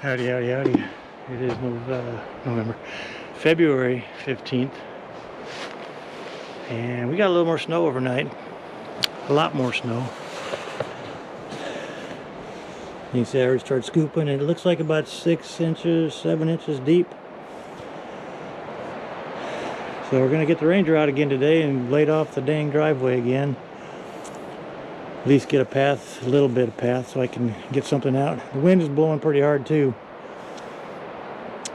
Howdy, howdy, howdy. It is February 15th. And we got a little more snow overnight. A lot more snow. You can see I already started scooping. It looks like about 6 inches, 7 inches deep. So we're going to get the Ranger out again today and blade off the dang driveway again. At least get a path, a little bit of path, so I can get something out. The wind is blowing pretty hard too.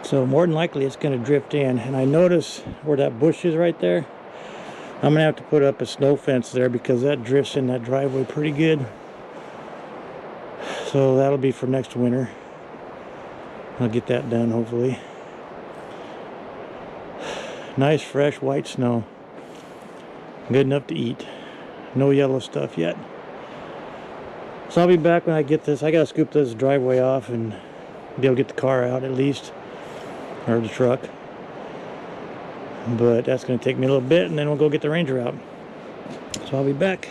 So more than likely it's going to drift in. And I notice where that bush is right there. I'm going to have to put up a snow fence there because that drifts in that driveway pretty good. So that'll be for next winter. I'll get that done hopefully. Nice fresh white snow. Good enough to eat. No yellow stuff yet. So I'll be back when I get this. I gotta scoop this driveway off and be able to get the car out at least. Or the truck. But that's gonna take me a little bit and then we'll go get the Ranger out. So I'll be back.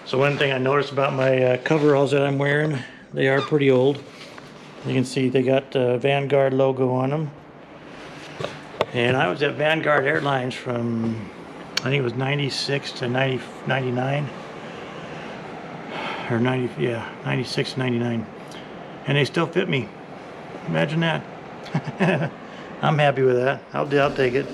So one thing I noticed about my coveralls that I'm wearing, they are pretty old. You can see they got the Vanguard logo on them. And I was at Vanguard Airlines from, I think it was 96 to 99. Or 90, yeah, 96 to 99. And they still fit me. Imagine that. I'm happy with that. I'll take it.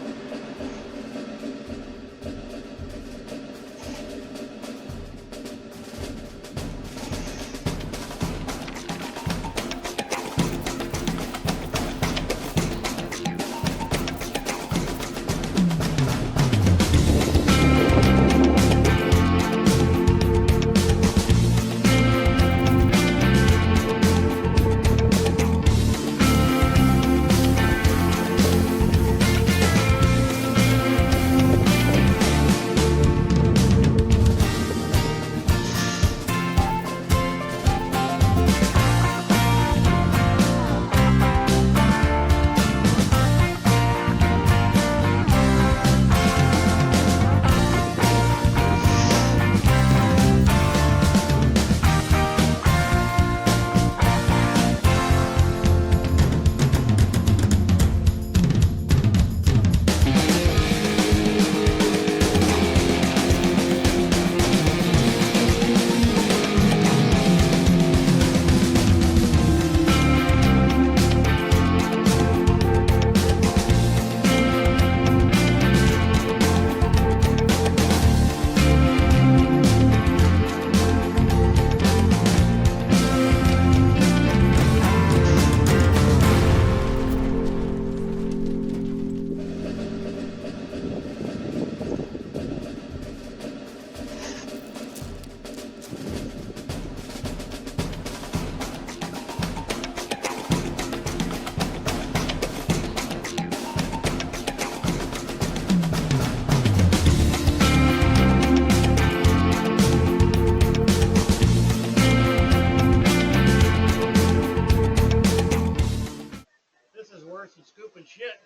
And scooping shit.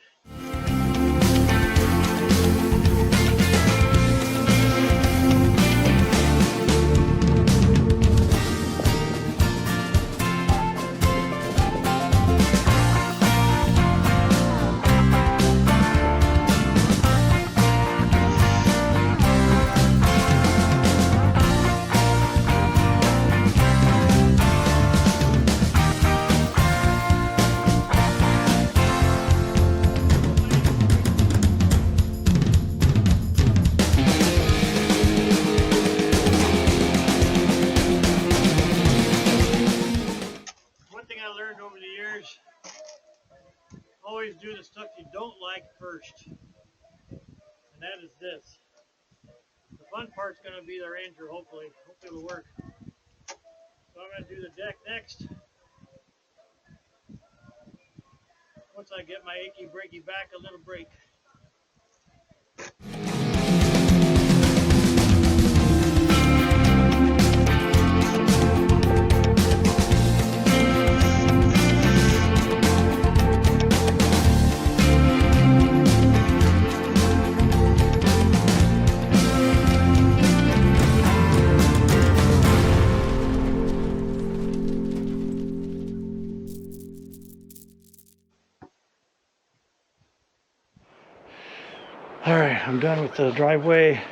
Over the years, always do the stuff you don't like first, and that is this. The fun part's going to be the Ranger. Hopefully it'll work. So I'm going to do the deck next. Once I get my achy breaky back a little break. All right, I'm done with the driveway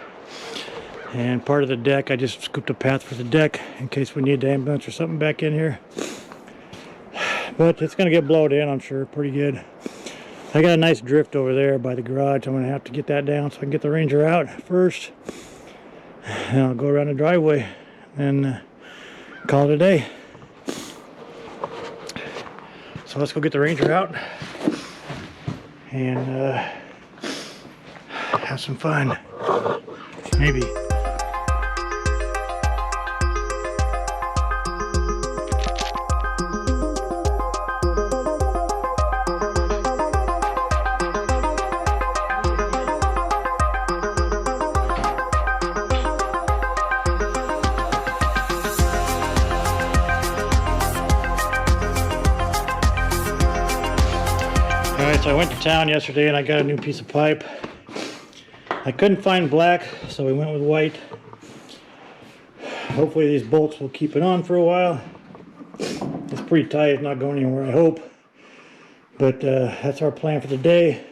and part of the deck. I just scooped a path for the deck in case we need the ambulance or something back in here. But it's gonna get blowed in, I'm sure, pretty good. I got a nice drift over there by the garage. I'm gonna have to get that down so I can get the Ranger out first. And I'll go around the driveway and call it a day. So let's go get the Ranger out and have some fun. Maybe. Alright, so I went to town yesterday and I got a new piece of pipe. I couldn't find black, so we went with white. Hopefully these bolts will keep it on for a while. It's pretty tight, it's not going anywhere, I hope. But that's our plan for the day.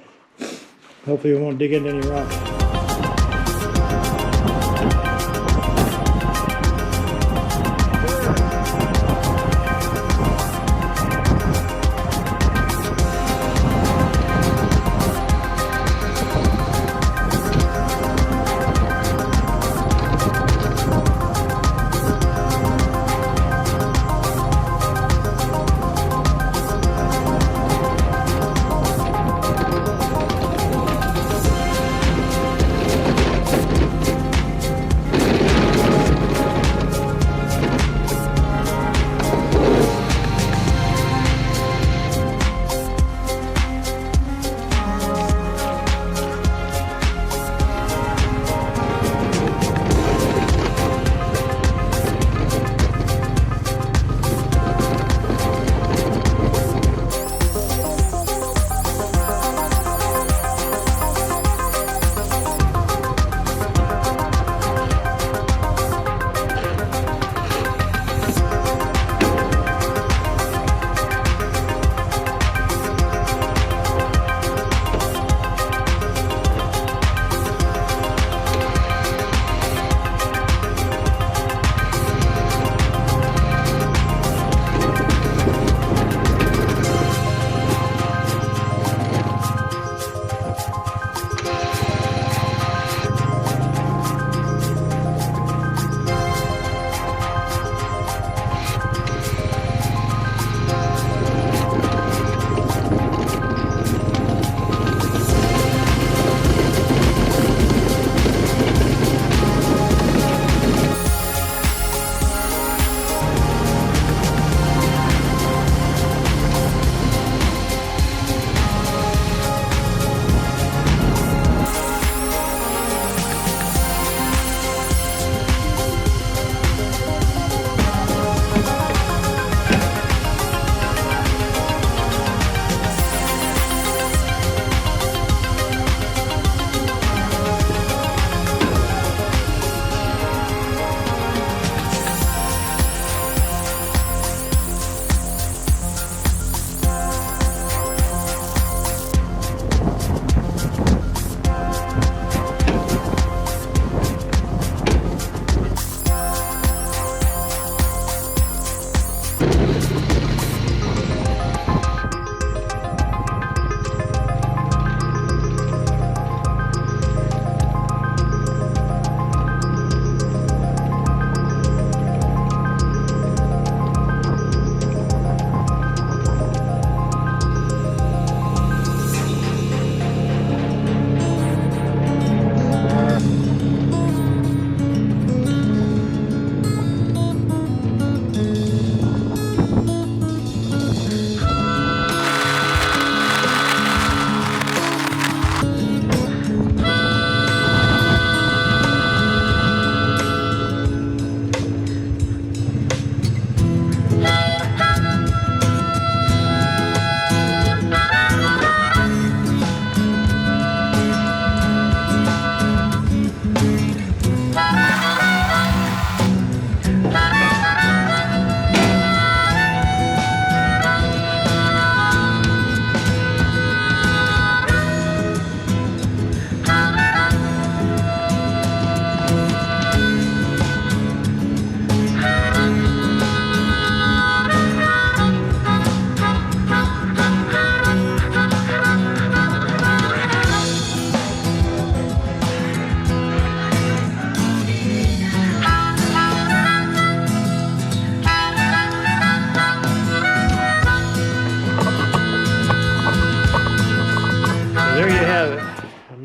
Hopefully we won't dig into any rocks.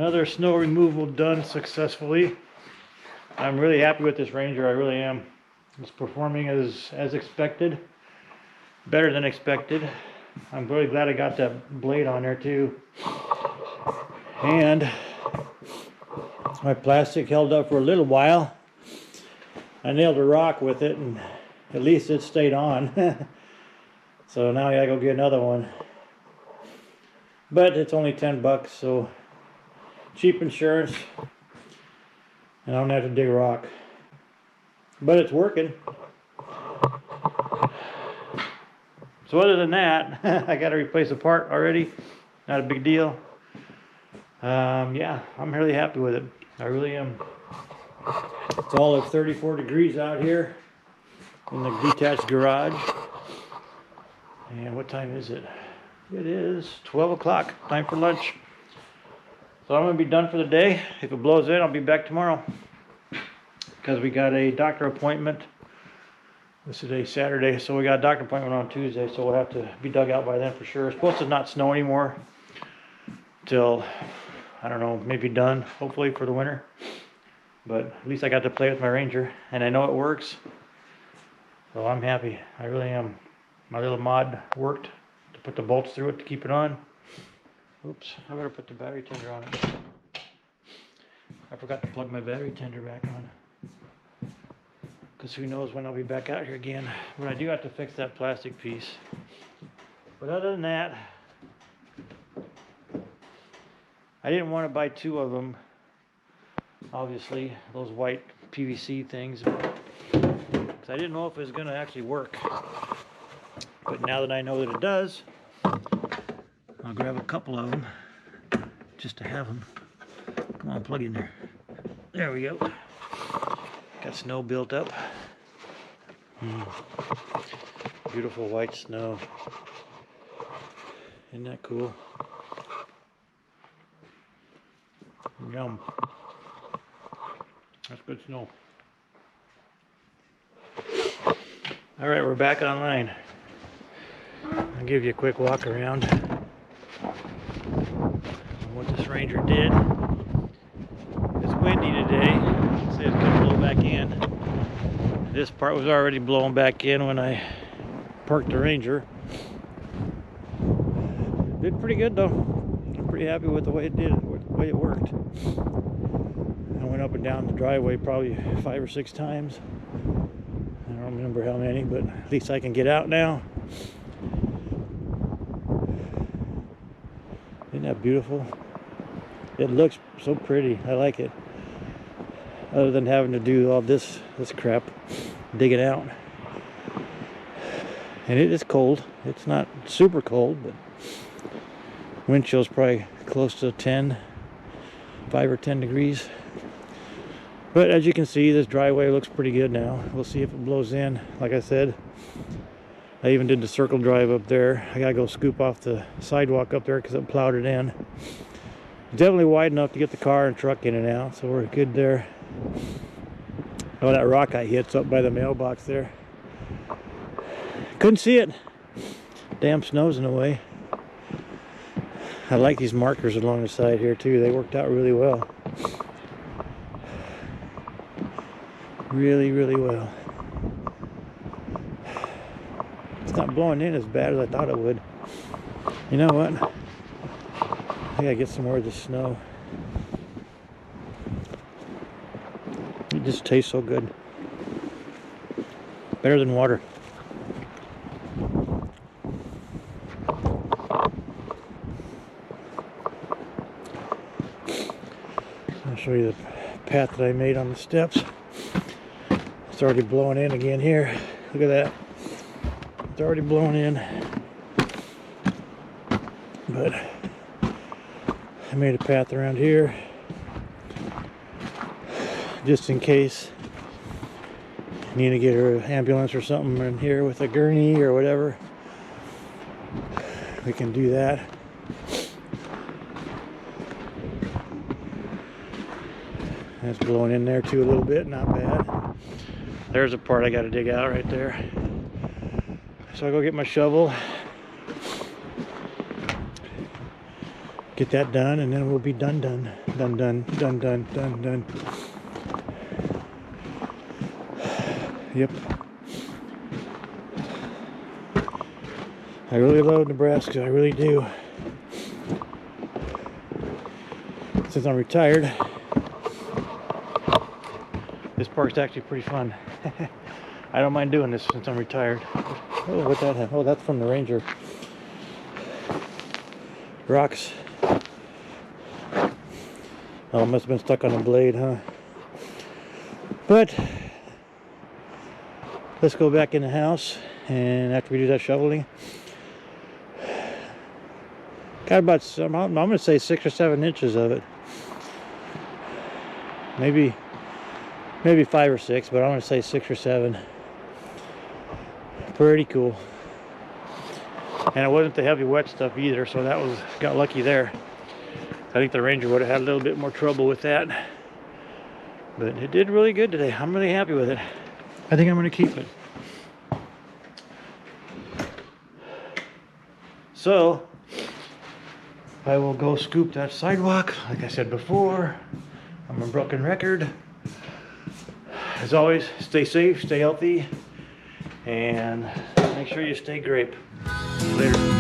another snow removal done successfully. I'm really happy with this Ranger, I really am. It's performing as expected, better than expected. I'm really glad I got that blade on there too. And my plastic held up for a little while. I nailed a rock with it and at least it stayed on. So now I gotta go get another one. But it's only 10 bucks, so cheap insurance. And I don't have to dig a rock. But it's working. So other than that, I gotta replace a part already. Not a big deal. Yeah, I'm really happy with it. I really am. It's all of 34 degrees out here in the detached garage. And what time is it? It is 12 o'clock, time for lunch. So I'm gonna be done for the day. If it blows in, I'll be back tomorrow. Because we got a doctor appointment. This is a Saturday, so we got a doctor appointment on Tuesday, so we'll have to be dug out by then for sure. It's supposed to not snow anymore till, I don't know, maybe done, hopefully for the winter. But at least I got to play with my Ranger, and I know it works. So I'm happy, I really am. My little mod worked to put the bolts through it to keep it on. Oops, I better put the battery tender on it. I forgot to plug my battery tender back on. Because who knows when I'll be back out here again. But I do have to fix that plastic piece. But other than that, I didn't want to buy two of them. Obviously, those white PVC things. Because I didn't know if it was going to actually work. But now that I know that it does, I'll grab a couple of them just to have them. Come on, plug in there. There we go. Got snow built up. Beautiful white snow. Isn't that cool? Yum. That's good snow. Alright, we're back online. I'll give you a quick walk around on what this Ranger did. It's windy today, so it's going to blow back in. This part was already blowing back in when I parked the Ranger. Did pretty good though. I'm pretty happy with the way it did, with the way it worked. I went up and down the driveway probably 5 or 6 times. I don't remember how many, but at least I can get out now. Isn't that beautiful? It looks so pretty. I like it. Other than having to do all this crap, digging out. And it is cold. It's not super cold, but wind chill's probably close to 5 or 10 degrees. But as you can see, this driveway looks pretty good now. We'll see if it blows in. Like I said, I even did the circle drive up there. I gotta go scoop off the sidewalk up there because it plowed it in. Definitely wide enough to get the car and truck in and out, so we're good there. Oh, that rock I hit's up by the mailbox there. Couldn't see it. Damn snow's in the way. I like these markers along the side here too. They worked out really well. Really, really well. It's not blowing in as bad as I thought it would. You know what? I gotta get some more of this snow. It just tastes so good. Better than water. I'll show you the path that I made on the steps. It's already blowing in again here. Look at that. It's already blowing in. But I made a path around here just in case you need to get an ambulance or something in here with a gurney or whatever. We can do that. That's blowing in there too a little bit, not bad. There's a part I got to dig out right there. So I'll go get my shovel. Get that done, and then we'll be done. Yep. I really love Nebraska, I really do. Since I'm retired, this park's actually pretty fun. I don't mind doing this since I'm retired. Oh, what's that have? Oh, that's from the Ranger. Rocks. Oh, it must have been stuck on a blade, huh? But let's go back in the house, and after we do that shoveling, got about, I'm going to say 6 or 7 inches of it. Maybe 5 or 6, but I'm going to say 6 or 7. Pretty cool. And it wasn't the heavy wet stuff either, so that was, got lucky there. I think the Ranger would have had a little bit more trouble with that. But it did really good today. I'm really happy with it. I think I'm going to keep it. So, I will go scoop that sidewalk. Like I said before, I'm a broken record. As always, stay safe, stay healthy, and make sure you stay grape. Later.